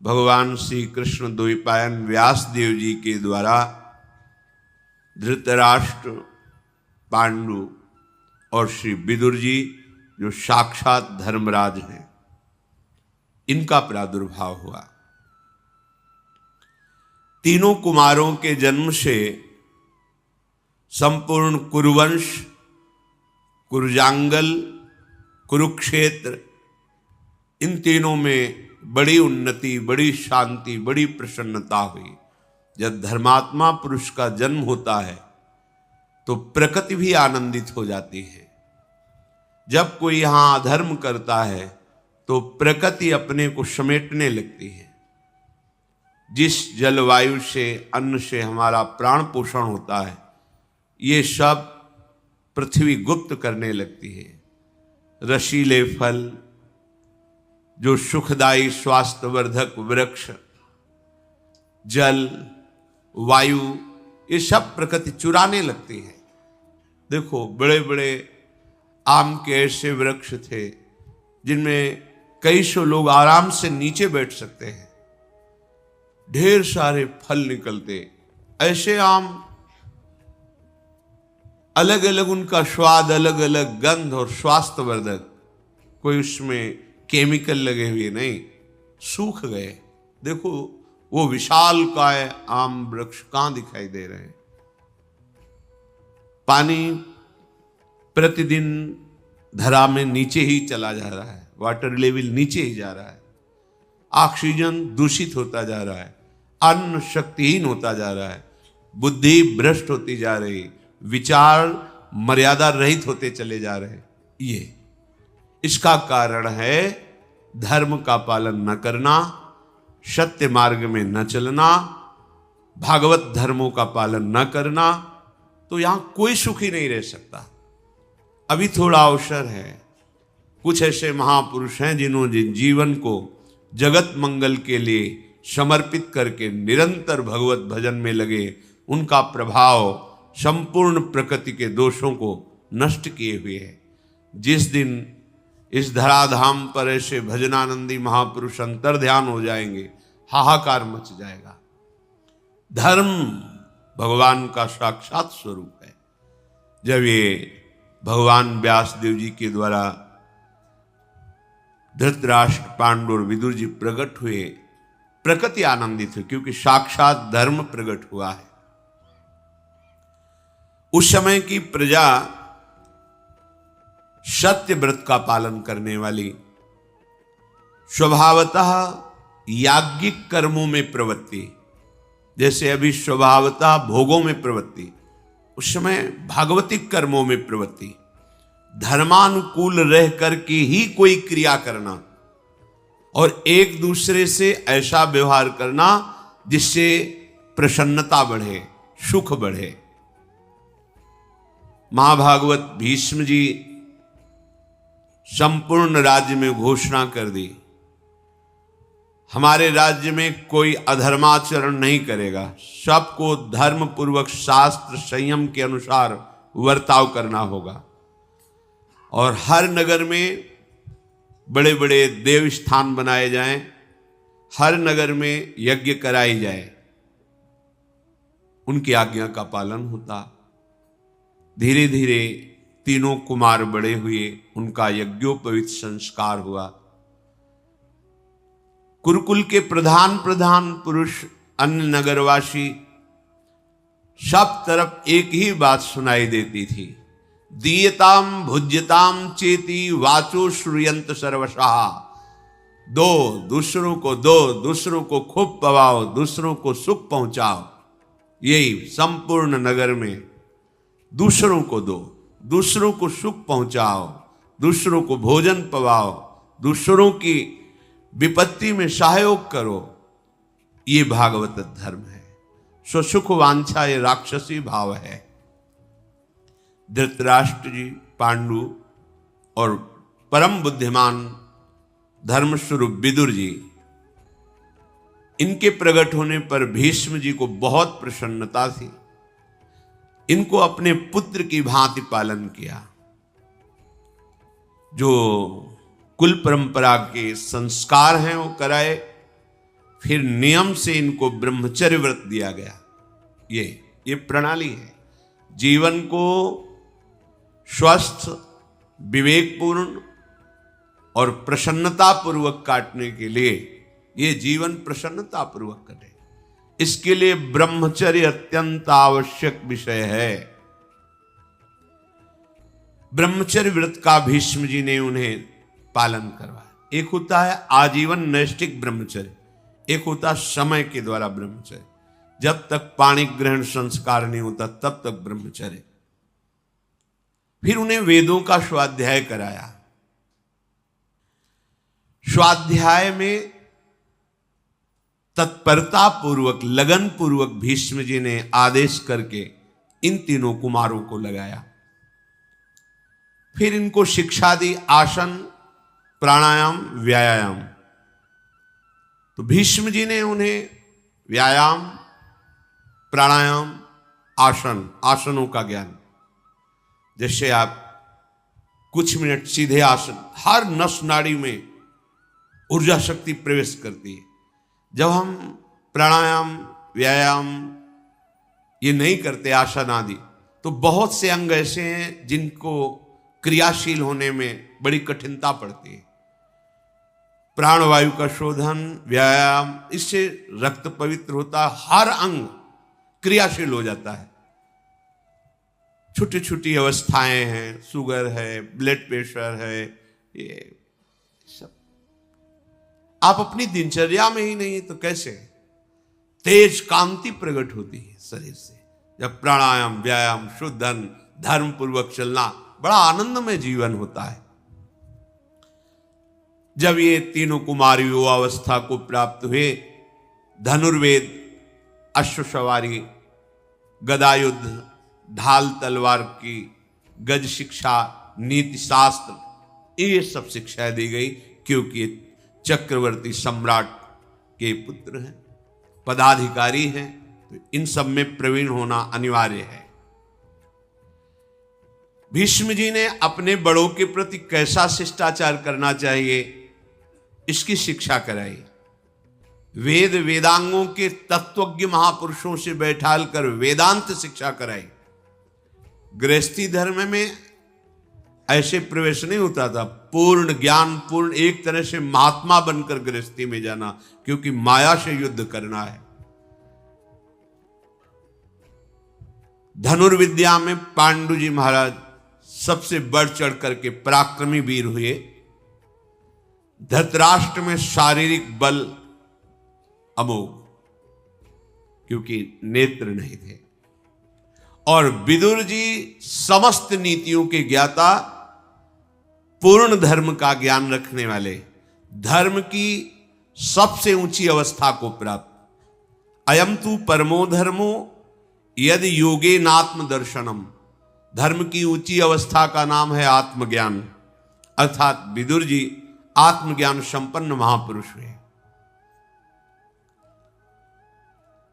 भगवान श्री कृष्ण द्वैपायन व्यास देव जी के द्वारा धृतराष्ट्र, पांडु और श्री विदुर जी जो साक्षात धर्मराज हैं, इनका प्रादुर्भाव हुआ। तीनों कुमारों के जन्म से संपूर्ण कुरुवंश, कुरुजांगल, कुरुक्षेत्र, इन तीनों में बड़ी उन्नति, बड़ी शांति, बड़ी प्रसन्नता हुई। जब धर्मात्मा पुरुष का जन्म होता है तो प्रकृति भी आनंदित हो जाती है। जब कोई यहां अधर्म करता है तो प्रकृति अपने को समेटने लगती है। जिस जलवायु से, अन्न से हमारा प्राण पोषण होता है, ये सब पृथ्वी गुप्त करने लगती है। रसीले फल, जो सुखदायी स्वास्थ्यवर्धक वृक्ष, जल, वायु, ये सब प्रकृति चुराने लगती है। देखो, बड़े बड़े आम के ऐसे वृक्ष थे जिनमें कई सौ लोग आराम से नीचे बैठ सकते हैं, ढेर सारे फल निकलते। ऐसे आम, अलग अलग उनका स्वाद, अलग अलग गंध और स्वास्थ्यवर्धक, कोई उसमें केमिकल लगे हुए नहीं, सूख गए। देखो, वो विशाल काय आम वृक्ष कहां दिखाई दे रहे हैं। पानी प्रतिदिन धरा में नीचे ही चला जा रहा है, वाटर लेवल नीचे ही जा रहा है, ऑक्सीजन दूषित होता जा रहा है, अन्न शक्तिहीन होता जा रहा है, बुद्धि भ्रष्ट होती जा रही, विचार मर्यादा रहित होते चले जा रहे। ये इसका कारण है धर्म का पालन न करना, सत्य मार्ग में न चलना, भागवत धर्मों का पालन न करना। तो यहां कोई सुखी नहीं रह सकता। अभी थोड़ा अवसर है। कुछ ऐसे महापुरुष हैं जिन्होंने जीवन को जगत मंगल के लिए समर्पित करके निरंतर भगवत भजन में लगे। उनका प्रभाव संपूर्ण प्रकृति के दोषों को नष्ट किए हुए है। जिस दिन इस धराधाम पर ऐसे भजनानंदी महापुरुष अंतर ध्यान हो जाएंगे, हाहाकार मच जाएगा। धर्म भगवान का साक्षात स्वरूप है। जब ये भगवान व्यास देव जी के द्वारा धृतराष्ट्र, पांडु और विदुर जी प्रकट हुए, प्रकृति आनंदित हुई, क्योंकि साक्षात धर्म प्रकट हुआ है। उस समय की प्रजा सत्य व्रत का पालन करने वाली, स्वभावतः याज्ञिक कर्मों में प्रवृत्ति, जैसे अभी स्वभावतः भोगों में प्रवृत्ति, उस समय भागवतिक कर्मों में प्रवृत्ति, धर्मानुकूल रह करके ही कोई क्रिया करना और एक दूसरे से ऐसा व्यवहार करना जिससे प्रसन्नता बढ़े, सुख बढ़े। महाभागवत भीष्म जी संपूर्ण राज्य में घोषणा कर दी, हमारे राज्य में कोई अधर्माचरण नहीं करेगा, सबको धर्म पूर्वक शास्त्र संयम के अनुसार वर्ताव करना होगा। और हर नगर में बड़े बड़े देव स्थान बनाए जाएं, हर नगर में यज्ञ कराई जाए। उनकी आज्ञा का पालन होता। धीरे धीरे तीनों कुमार बड़े हुए, उनका यज्ञोपवीत संस्कार हुआ। कुरुकुल के प्रधान पुरुष, अन्य नगरवासी, सब तरफ एक ही बात सुनाई देती थी, दीयताम भुज्यताम चेति वाचो श्रूयंत सर्वशः। दो, दूसरों को दो, दूसरों को खूब पवाओ, दूसरों को सुख पहुंचाओ। यही संपूर्ण नगर में दूसरों को दो, दूसरों को सुख पहुंचाओ, दूसरों को भोजन पवाओ, दूसरों की विपत्ति में सहयोग करो। ये भागवत धर्म है। स्वसुख वांछा ये राक्षसी भाव है। धृतराष्ट्र जी, पांडु और परम बुद्धिमान धर्मस्वरूप विदुर जी, इनके प्रकट होने पर भीष्म जी को बहुत प्रसन्नता थी। इनको अपने पुत्र की भांति पालन किया। जो कुल परंपरा के संस्कार हैं वो कराए, फिर नियम से इनको ब्रह्मचर्य व्रत दिया गया। ये प्रणाली है जीवन को स्वस्थ, विवेकपूर्ण और प्रसन्नता पूर्वक काटने के लिए। ये जीवन प्रसन्नता पूर्वक कटे, इसके लिए ब्रह्मचर्य अत्यंत आवश्यक विषय है। ब्रह्मचर्य व्रत का भीष्म जी ने उन्हें पालन करवाया। एक होता है आजीवन नैष्ठिक ब्रह्मचर्य, एक होता समय के द्वारा ब्रह्मचर्य। जब तक पाणी ग्रहण संस्कार नहीं होता तब तक ब्रह्मचर्य। फिर उन्हें वेदों का स्वाध्याय कराया। स्वाध्याय में तत्परता पूर्वक, लगन पूर्वक भीष्म जी ने आदेश करके इन तीनों कुमारों को लगाया। फिर इनको शिक्षा दी आसन, प्राणायाम, व्यायाम। तो भीष्म जी ने उन्हें व्यायाम, प्राणायाम, आसनों का ज्ञान। जैसे आप कुछ मिनट सीधे आसन, हर नस नाड़ी में ऊर्जा शक्ति प्रवेश करती है। जब हम प्राणायाम, व्यायाम ये नहीं करते, आसन आदि, तो बहुत से अंग ऐसे हैं जिनको क्रियाशील होने में बड़ी कठिनता पड़ती है। प्राणवायु का शोधन, व्यायाम, इससे रक्त पवित्र होता है, हर अंग क्रियाशील हो जाता है। छोटी छोटी अवस्थाएं हैं, शुगर है, ब्लड प्रेशर है, ये सब आप अपनी दिनचर्या में ही नहीं तो कैसे? तेज कांति प्रकट होती है शरीर से जब प्राणायाम, व्यायाम, शुद्धन, धर्म पूर्वक चलना, बड़ा आनंदमय जीवन होता है। जब ये तीनों कुमार युवावस्था को प्राप्त हुए, धनुर्वेद, अश्वसवारी, गदायुद्ध, ढाल तलवार की, गज शिक्षा, नीति शास्त्र, ये सब शिक्षाएं दी गई, क्योंकि चक्रवर्ती सम्राट के पुत्र हैं, पदाधिकारी हैं, तो इन सब में प्रवीण होना अनिवार्य है। भीष्म जी ने अपने बड़ों के प्रति कैसा शिष्टाचार करना चाहिए इसकी शिक्षा कराई। वेद वेदांगों के तत्वज्ञ महापुरुषों से बैठाल कर वेदांत शिक्षा कराई। गृहस्थी धर्म में ऐसे प्रवेश नहीं होता था, पूर्ण ज्ञान, पूर्ण एक तरह से महात्मा बनकर गृहस्थी में जाना, क्योंकि माया से युद्ध करना है। धनुर्विद्या में पांडु जी महाराज सबसे बढ़ चढ़ करके पराक्रमी वीर हुए। धृतराष्ट्र में शारीरिक बल अमोघ, क्योंकि नेत्र नहीं थे। और विदुर जी समस्त नीतियों के ज्ञाता, पूर्ण धर्म का ज्ञान रखने वाले, धर्म की सबसे ऊंची अवस्था को प्राप्त। अयम तु परमो धर्मो यदि योगे नात्म दर्शनम। धर्म की ऊंची अवस्था का नाम है आत्मज्ञान, अर्थात विदुर जी आत्मज्ञान संपन्न महापुरुष हुए।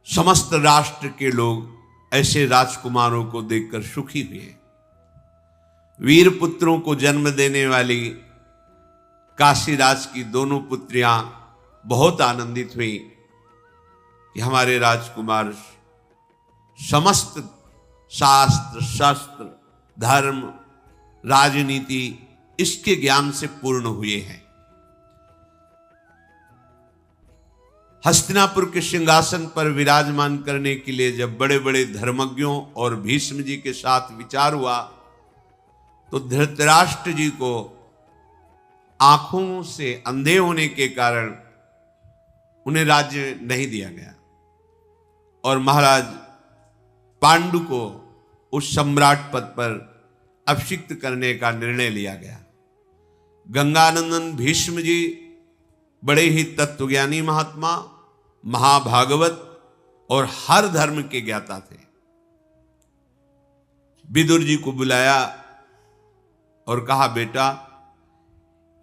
समस्त राष्ट्र के लोग ऐसे राजकुमारों को देखकर सुखी हुए। वीर पुत्रों को जन्म देने वाली काशीराज की दोनों पुत्रियां बहुत आनंदित हुई कि हमारे राजकुमार समस्त शास्त्र, शस्त्र, धर्म, राजनीति इसके ज्ञान से पूर्ण हुए हैं। हस्तिनापुर के सिंहासन पर विराजमान करने के लिए जब बड़े बड़े धर्मज्ञों और भीष्म जी के साथ विचार हुआ, तो धृतराष्ट्र जी को आंखों से अंधे होने के कारण उन्हें राज्य नहीं दिया गया और महाराज पांडु को उस सम्राट पद पर अभिषिक्त करने का निर्णय लिया गया। गंगानंदन भीष्म जी बड़े ही तत्वज्ञानी महात्मा, महाभागवत और हर धर्म के ज्ञाता थे। विदुर जी को बुलाया और कहा, बेटा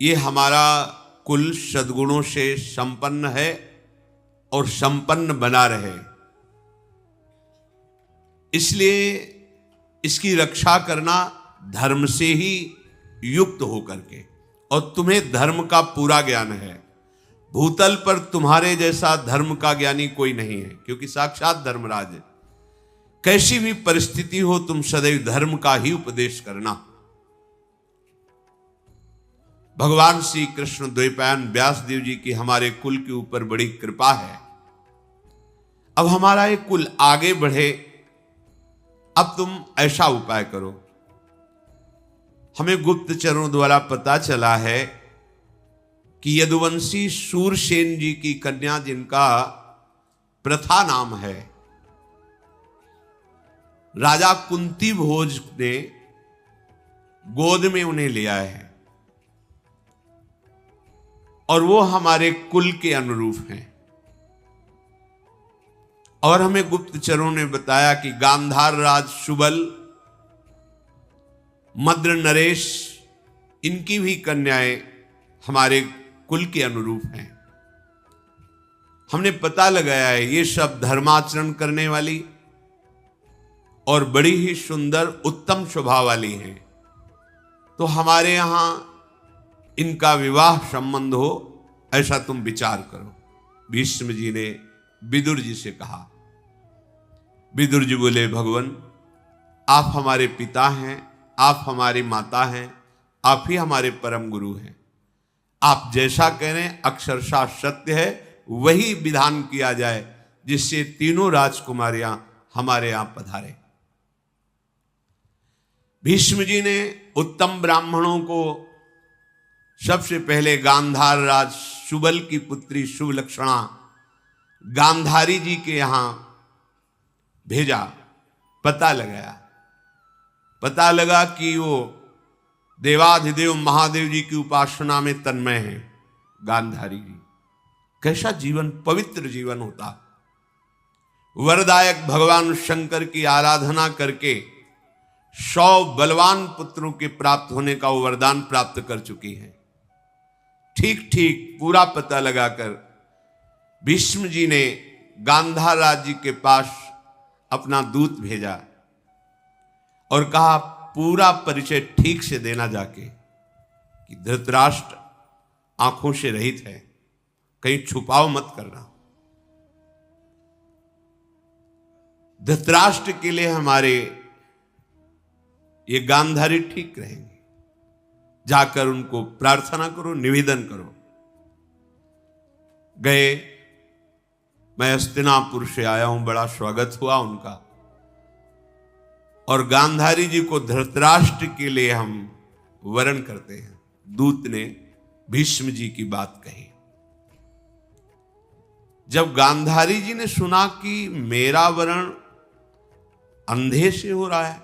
ये हमारा कुल सद्गुणों से संपन्न है और संपन्न बना रहे, इसलिए इसकी रक्षा करना धर्म से ही युक्त होकर के, और तुम्हें धर्म का पूरा ज्ञान है। भूतल पर तुम्हारे जैसा धर्म का ज्ञानी कोई नहीं है, क्योंकि साक्षात धर्मराज है। कैसी भी परिस्थिति हो तुम सदैव धर्म का ही उपदेश करना। भगवान श्री कृष्ण द्वैपायन व्यासदेव जी की हमारे कुल के ऊपर बड़ी कृपा है। अब हमारा ये कुल आगे बढ़े, अब तुम ऐसा उपाय करो। हमें गुप्तचरों द्वारा पता चला है कि यदुवंशी शूरसेन जी की कन्या, जिनका प्रथा नाम है, राजा कुंती भोज ने गोद में उन्हें ले आए हैं और वो हमारे कुल के अनुरूप हैं। और हमें गुप्तचरों ने बताया कि गांधार राज शुबल, मद्र नरेश, इनकी भी कन्याएं हमारे कुल के अनुरूप हैं। हमने पता लगाया है ये सब धर्माचरण करने वाली और बड़ी ही सुंदर उत्तम स्वभाव वाली हैं। तो हमारे यहां इनका विवाह संबंध हो, ऐसा तुम विचार करो। भीष्म जी ने विदुर जी से कहा। विदुर जी बोले, भगवान आप हमारे पिता हैं, आप हमारी माता हैं, आप ही हमारे परम गुरु हैं। आप जैसा कह रहे हैं अक्षरशः सत्य है, वही विधान किया जाए जिससे तीनों राजकुमारियां हमारे यहां पधारे। भीष्म जी ने उत्तम ब्राह्मणों को सबसे पहले गांधार राज शुबल की पुत्री शुभ लक्षणा गांधारी जी के यहां भेजा। पता लगा कि वो देवाधिदेव महादेव जी की उपासना में तन्मय है गांधारी जी। कैसा जीवन, पवित्र जीवन होता। वरदायक भगवान शंकर की आराधना करके 100 बलवान पुत्रों के प्राप्त होने का वो वरदान प्राप्त कर चुकी है। ठीक पूरा पता लगाकर भीष्म जी ने गांधार राज जी के पास अपना दूत भेजा और कहा पूरा परिचय ठीक से देना जाके कि धृतराष्ट्र आंखों से रहित है, कहीं छुपाव मत करना। धृतराष्ट्र के लिए हमारे ये गांधारी ठीक रहेंगे। जाकर उनको प्रार्थना करो, निवेदन करो। गए, मैं हस्तिनापुर से आया हूं, बड़ा स्वागत हुआ उनका। और गांधारी जी को धृतराष्ट्र के लिए हम वरण करते हैं। दूत ने भीष्म जी की बात कही। जब गांधारी जी ने सुना कि मेरा वरण अंधे से हो रहा है,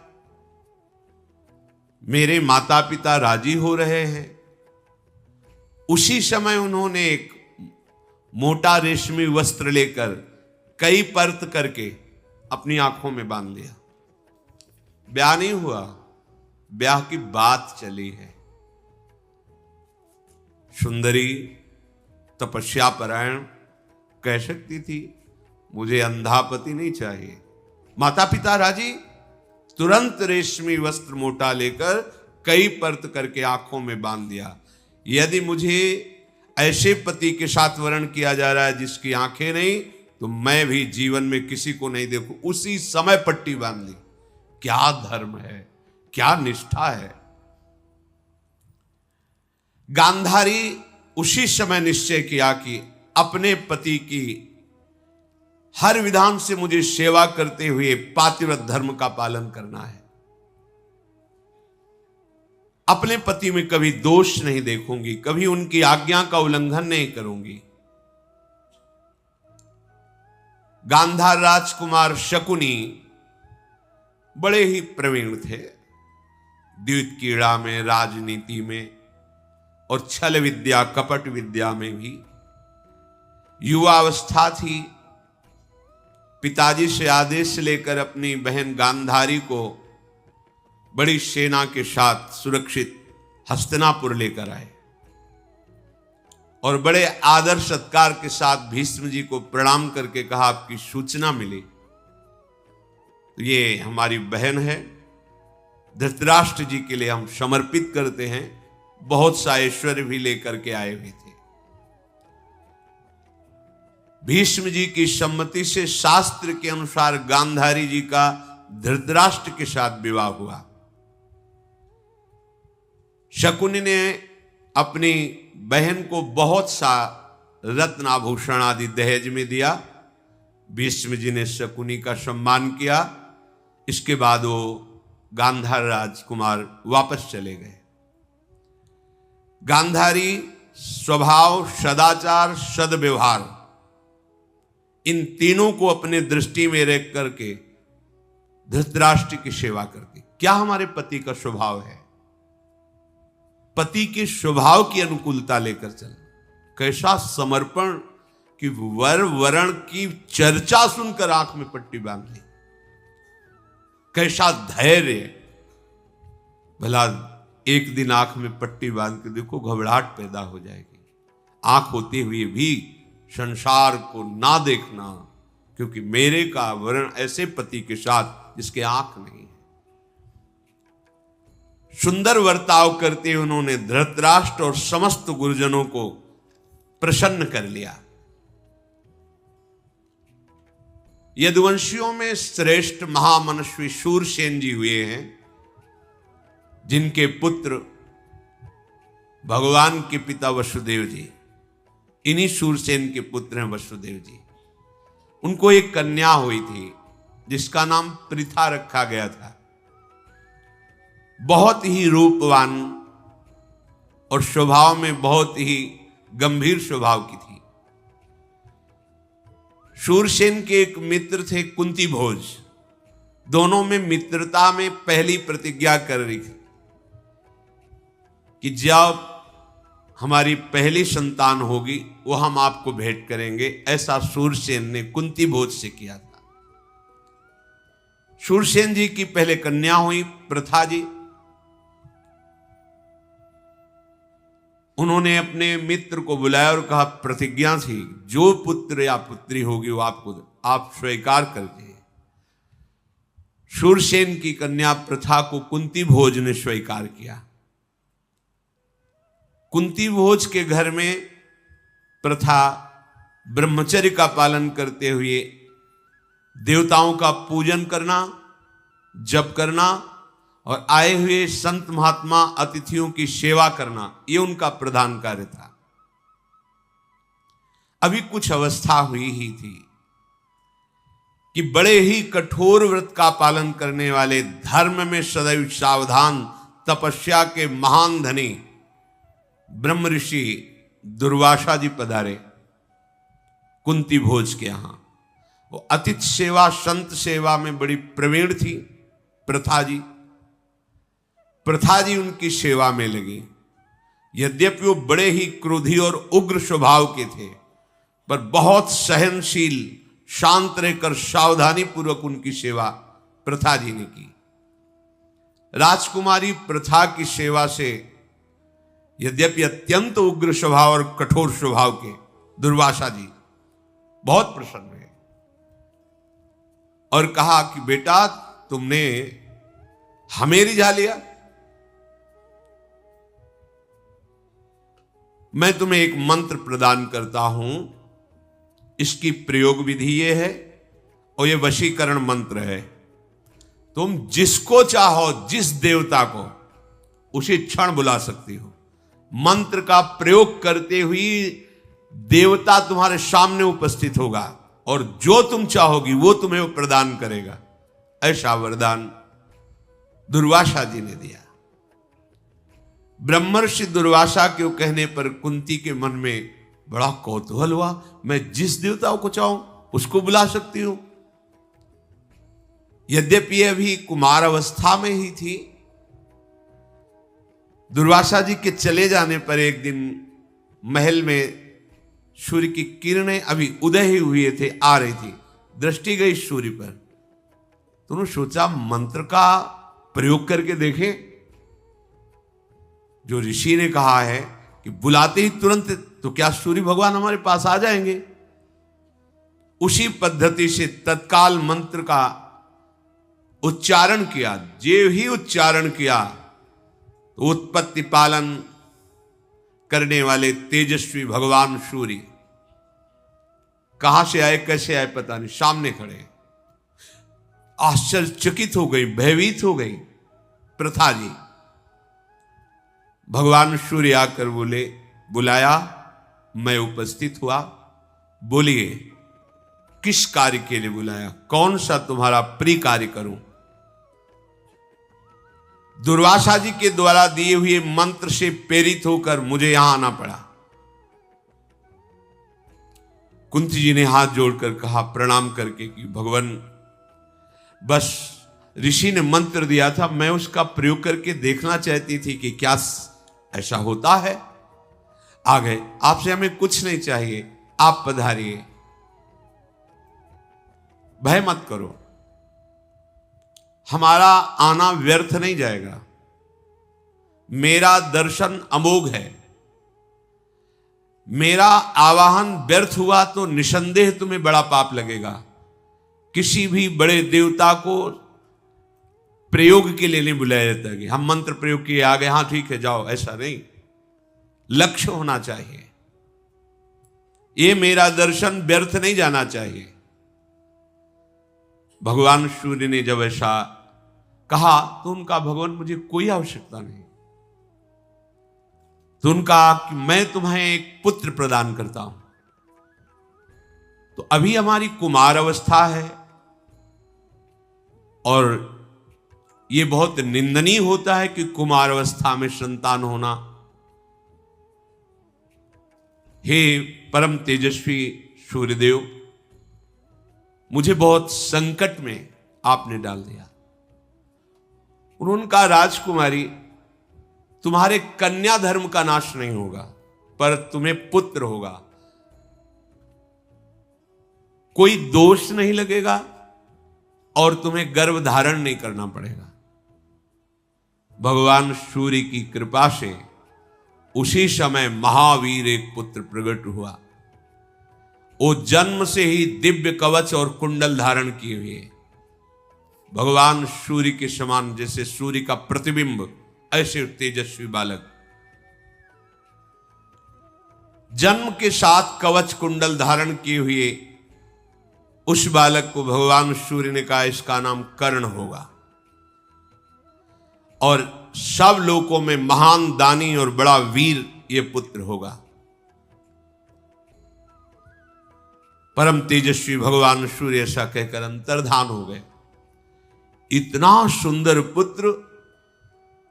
मेरे माता पिता राजी हो रहे हैं, उसी समय उन्होंने एक मोटा रेशमी वस्त्र लेकर कई परत करके अपनी आंखों में बांध लिया। ब्याह नहीं हुआ, ब्याह की बात चली है। सुंदरी तपस्या परायण कह सकती थी मुझे अंधा पति नहीं चाहिए। माता पिता राजी, तुरंत रेशमी वस्त्र मोटा लेकर कई परत करके आंखों में बांध दिया। यदि मुझे ऐसे पति के साथ वर्ण किया जा रहा है जिसकी आंखें नहीं, तो मैं भी जीवन में किसी को नहीं देखूं। उसी समय पट्टी बांध ली। क्या धर्म है, क्या निष्ठा है। गांधारी उसी समय निश्चय किया कि अपने पति की हर विधान से मुझे सेवा करते हुए पातिव्रत धर्म का पालन करना है। अपने पति में कभी दोष नहीं देखूंगी, कभी उनकी आज्ञा का उल्लंघन नहीं करूंगी। गांधार राजकुमार शकुनी बड़े ही प्रवीण थे, द्यूत क्रीड़ा में, राजनीति में और छल विद्या कपट विद्या में भी। युवावस्था थी। पिताजी से आदेश लेकर अपनी बहन गांधारी को बड़ी सेना के साथ सुरक्षित हस्तिनापुर लेकर आए और बड़े आदर सत्कार के साथ भीष्म जी को प्रणाम करके कहा आपकी सूचना मिली, तो ये हमारी बहन है, धृतराष्ट्र जी के लिए हम समर्पित करते हैं। बहुत सा ऐश्वर्य भी लेकर के आए हुए थे। भीष्म जी की सम्मति से शास्त्र के अनुसार गांधारी जी का धृतराष्ट्र के साथ विवाह हुआ। शकुनी ने अपनी बहन को बहुत सा रत्न आभूषण आदि दहेज में दिया। भीष्म जी ने शकुनी का सम्मान किया। इसके बाद वो गांधार राजकुमार वापस चले गए। गांधारी स्वभाव, सदाचार, सद्व्यवहार, इन तीनों को अपने दृष्टि में रख करके धृतराष्ट्र की सेवा करती। क्या हमारे पति का स्वभाव है? पति के स्वभाव की अनुकूलता लेकर चल। कैसा समर्पण कि वर वरण की चर्चा सुनकर आंख में पट्टी बांध ली। कैसा धैर्य। भला एक दिन आंख में पट्टी बांध के देखो, घबराहट पैदा हो जाएगी। आंख होते हुए भी संसार को ना देखना, क्योंकि मेरे का वरण ऐसे पति के साथ जिसके आंख नहीं है। सुंदर वर्ताव करते उन्होंने धृतराष्ट्र और समस्त गुरुजनों को प्रसन्न कर लिया। यदुवंशियों में श्रेष्ठ महामनस्वी शूरसेन जी हुए हैं, जिनके पुत्र भगवान के पिता वसुदेव जी। इन्हीं शूरसेन के पुत्र हैं वसुदेव जी। उनको एक कन्या हुई थी जिसका नाम पृथा रखा गया था। बहुत ही रूपवान और स्वभाव में बहुत ही गंभीर स्वभाव की थी। शूरसेन के एक मित्र थे कुंती भोज। दोनों में मित्रता में पहली प्रतिज्ञा कर रही थी कि जब हमारी पहली संतान होगी वो हम आपको भेंट करेंगे। ऐसा शूरसेन ने कुंती भोज से किया था। शूरसेन जी की पहले कन्या हुई प्रथा जी। उन्होंने अपने मित्र को बुलाया और कहा, प्रतिज्ञा थी जो पुत्र या पुत्री होगी वो आप स्वीकार कर दिए। शूरसेन की कन्या प्रथा को कुंती भोज ने स्वीकार किया। कुंती भोज के घर में प्रथा ब्रह्मचर्य का पालन करते हुए देवताओं का पूजन करना, जप करना और आए हुए संत महात्मा अतिथियों की सेवा करना, ये उनका प्रधान कार्य था। अभी कुछ अवस्था हुई ही थी कि बड़े ही कठोर व्रत का पालन करने वाले, धर्म में सदैव सावधान, तपस्या के महान धनी ब्रह्म ऋषि दुर्वासा जी पधारे कुंती भोज के यहां। वो अतिथि सेवा, संत सेवा में बड़ी प्रवीण थी प्रथा जी। प्रथा जी उनकी सेवा में लगी। यद्यपि वो बड़े ही क्रोधी और उग्र स्वभाव के थे, पर बहुत सहनशील, शांत रहकर सावधानी पूर्वक उनकी सेवा प्रथा जी ने की। राजकुमारी प्रथा की सेवा से यद्यपि अत्यंत उग्र स्वभाव और कठोर स्वभाव के दुर्वासा जी बहुत प्रसन्न हुए और कहा कि बेटा, तुमने हमें रिझा लिया। मैं तुम्हें एक मंत्र प्रदान करता हूं। इसकी प्रयोग विधि ये है और ये वशीकरण मंत्र है। तुम जिसको चाहो, जिस देवता को, उसी क्षण बुला सकती हो। मंत्र का प्रयोग करते हुए देवता तुम्हारे सामने उपस्थित होगा और जो तुम चाहोगी वो तुम्हें प्रदान करेगा। ऐसा वरदान दुर्वासा जी ने दिया। ब्रह्मर्षि दुर्वासा के कहने पर कुंती के मन में बड़ा कौतूहल हुआ। मैं जिस देवता को चाहूं उसको बुला सकती हूं। यद्यपि अभी कुमार अवस्था में ही थी। दुर्वासा जी के चले जाने पर एक दिन महल में सूर्य की किरणें अभी उदय ही हुए थे, आ रही थी। दृष्टि गई सूर्य पर। तो उन्होंने सोचा मंत्र का प्रयोग करके देखें। जो ऋषि ने कहा है कि बुलाते ही तुरंत, तो क्या सूर्य भगवान हमारे पास आ जाएंगे? उसी पद्धति से तत्काल मंत्र का उच्चारण किया। जे ही उच्चारण किया, उत्पत्ति पालन करने वाले तेजस्वी भगवान सूर्य कहां से आए कैसे आए पता नहीं, सामने खड़े। आश्चर्यचकित हो गई, भयभीत हो गई प्रथा जी। भगवान सूर्य आकर बोले, बुलाया, मैं उपस्थित हुआ। बोलिए किस कार्य के लिए बुलाया, कौन सा तुम्हारा प्रिय कार्य करूं? दुर्वासा जी के द्वारा दिए हुए मंत्र से प्रेरित होकर मुझे यहां आना पड़ा। कुंती जी ने हाथ जोड़कर कहा प्रणाम करके कि भगवान, बस ऋषि ने मंत्र दिया था, मैं उसका प्रयोग करके देखना चाहती थी कि क्या ऐसा होता है। आ गए, आपसे हमें कुछ नहीं चाहिए, आप पधारिए, भय मत करो, हमारा आना व्यर्थ नहीं जाएगा। मेरा दर्शन अमोघ है, मेरा आवाहन व्यर्थ हुआ तो निसंदेह तुम्हें बड़ा पाप लगेगा। किसी भी बड़े देवता को प्रयोग के लिए नहीं बुलाया जाता कि हम मंत्र प्रयोग किए आ गए, हां ठीक है जाओ, ऐसा नहीं। लक्ष्य होना चाहिए, ये मेरा दर्शन व्यर्थ नहीं जाना चाहिए। भगवान सूर्य ने जब ऐसा कहा तो उनका, भगवान मुझे कोई आवश्यकता नहीं। तो उनका कि मैं तुम्हें एक पुत्र प्रदान करता हूं। तो अभी हमारी कुमार अवस्था है और यह बहुत निंदनीय होता है कि कुमार अवस्था में संतान होना। हे परम तेजस्वी सूर्यदेव, मुझे बहुत संकट में आपने डाल दिया। उन्होंने कहा राजकुमारी, तुम्हारे कन्या धर्म का नाश नहीं होगा, पर तुम्हें पुत्र होगा। कोई दोष नहीं लगेगा और तुम्हें गर्भ धारण नहीं करना पड़ेगा। भगवान सूर्य की कृपा से उसी समय महावीर एक पुत्र प्रकट हुआ। वो जन्म से ही दिव्य कवच और कुंडल धारण किए हुए, भगवान सूर्य के समान, जैसे सूर्य का प्रतिबिंब, ऐसे तेजस्वी बालक। जन्म के साथ कवच कुंडल धारण किए हुए उस बालक को भगवान सूर्य ने कहा इसका नाम कर्ण होगा और सब लोकों में महान दानी और बड़ा वीर ये पुत्र होगा। परम तेजस्वी भगवान सूर्य ऐसा कहकर अंतर्धान हो गए। इतना सुंदर पुत्र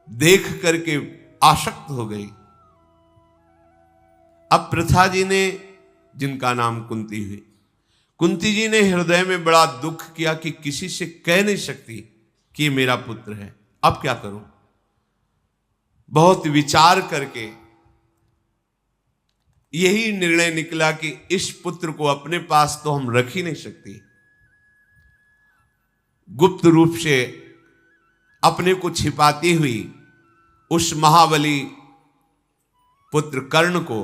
देख करके आसक्त हो गई। अब प्रथा जी ने, जिनका नाम कुंती हुई, कुंती जी ने हृदय में बड़ा दुख किया कि किसी से कह नहीं सकती कि ये मेरा पुत्र है, अब क्या करूं। बहुत विचार करके यही निर्णय निकला कि इस पुत्र को अपने पास तो हम रख ही नहीं सकती। गुप्त रूप से अपने को छिपाती हुई उस महाबली पुत्र कर्ण को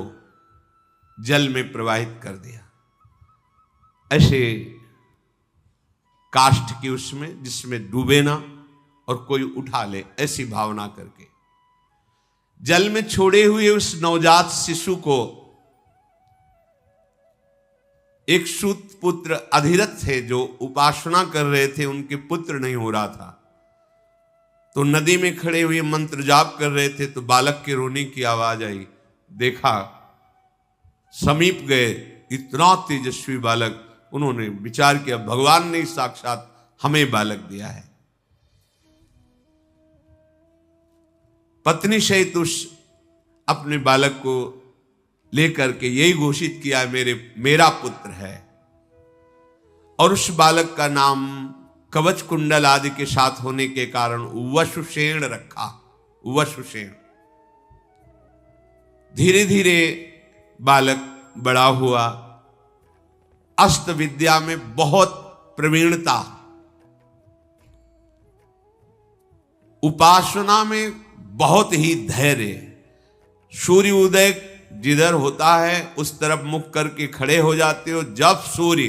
जल में प्रवाहित कर दिया, ऐसे काष्ठ की उसमें जिसमें डूबे ना और कोई उठा ले, ऐसी भावना करके जल में छोड़े हुए उस नवजात शिशु को एक सूत पुत्र अधिरथ थे जो उपासना कर रहे थे, उनके पुत्र नहीं हो रहा था, तो नदी में खड़े हुए मंत्र जाप कर रहे थे, तो बालक के रोने की आवाज आई। देखा, समीप गए, इतना तेजस्वी बालक। उन्होंने विचार किया भगवान ने साक्षात हमें बालक दिया है। पत्नी सहित उस अपने बालक को लेकर के यही घोषित किया मेरा पुत्र है, और उस बालक का नाम कवच कुंडल आदि के साथ होने के कारण वसुसेन रखा। वसुसेन। धीरे धीरे बालक बड़ा हुआ, अस्त्र विद्या में बहुत प्रवीणता, उपासना में बहुत ही धैर्य। सूर्य उदय जिधर होता है उस तरफ मुख करके खड़े हो जाते हो, जब सूर्य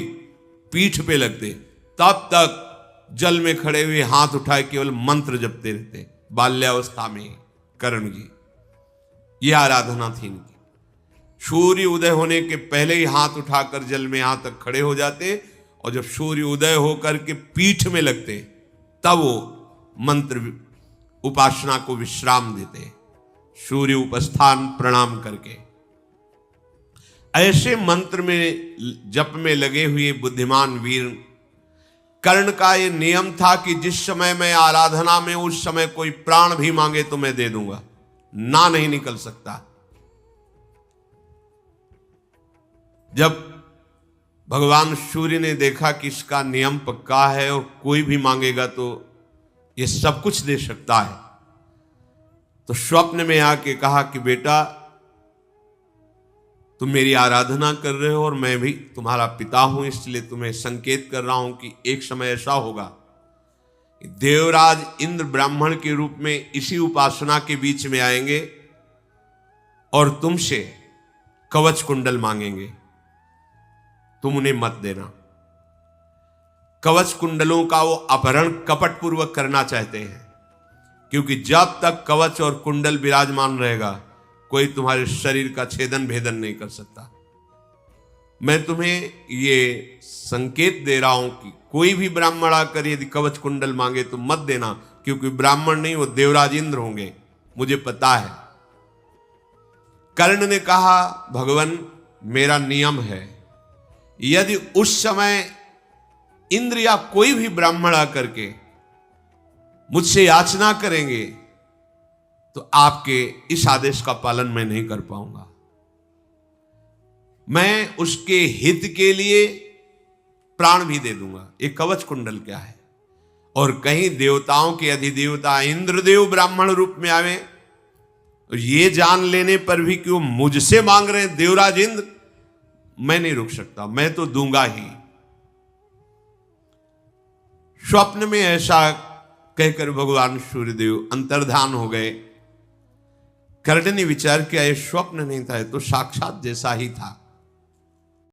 पीठ पे लगते तब तक जल में खड़े हुए हाथ उठाए केवल मंत्र जपते रहते। बाल्यावस्था में कर्ण की यह आराधना थी इनकी। सूर्य उदय होने के पहले ही हाथ उठाकर जल में यहां तक खड़े हो जाते, और जब सूर्य उदय होकर के पीठ में लगते तब वो मंत्र उपासना को विश्राम देते, सूर्य उपस्थान प्रणाम करके। ऐसे मंत्र में जप में लगे हुए बुद्धिमान वीर कर्ण का ये नियम था कि जिस समय मैं आराधना में, उस समय कोई प्राण भी मांगे तो मैं दे दूंगा, ना नहीं निकल सकता। जब भगवान सूर्य ने देखा कि इसका नियम पक्का है और कोई भी मांगेगा तो ये सब कुछ दे सकता है, तो स्वप्न में आके कहा कि बेटा तुम मेरी आराधना कर रहे हो और मैं भी तुम्हारा पिता हूं, इसलिए तुम्हें संकेत कर रहा हूं कि एक समय ऐसा होगा देवराज इंद्र ब्राह्मण के रूप में इसी उपासना के बीच में आएंगे और तुमसे कवच कुंडल मांगेंगे, तुम उन्हें मत देना। कवच कुंडलों का वो अपहरण कपट पूर्वक करना चाहते हैं, क्योंकि जब तक कवच और कुंडल विराजमान रहेगा कोई तुम्हारे शरीर का छेदन भेदन नहीं कर सकता। मैं तुम्हें ये संकेत दे रहा हूं कि कोई भी ब्राह्मण आकर यदि कवच कुंडल मांगे तो मत देना, क्योंकि ब्राह्मण नहीं, वो देवराज इंद्र होंगे, मुझे पता है। कर्ण ने कहा भगवान मेरा नियम है, यदि उस समय इंद्र या कोई भी ब्राह्मण आकर के मुझसे याचना करेंगे तो आपके इस आदेश का पालन मैं नहीं कर पाऊंगा। मैं उसके हित के लिए प्राण भी दे दूंगा। ये कवच कुंडल क्या है? और कहीं देवताओं के अधिदेवता इंद्रदेव ब्राह्मण रूप में आवे और ये जान लेने पर भी कि वो मुझसे मांग रहे हैं देवराज इंद्र, मैं नहीं रुक सकता, मैं तो दूंगा ही। स्वप्न में ऐसा कहकर भगवान सूर्यदेव अंतर्धान हो गए। कर्ण ने विचार किया ये स्वप्न नहीं था, ये तो साक्षात जैसा ही था।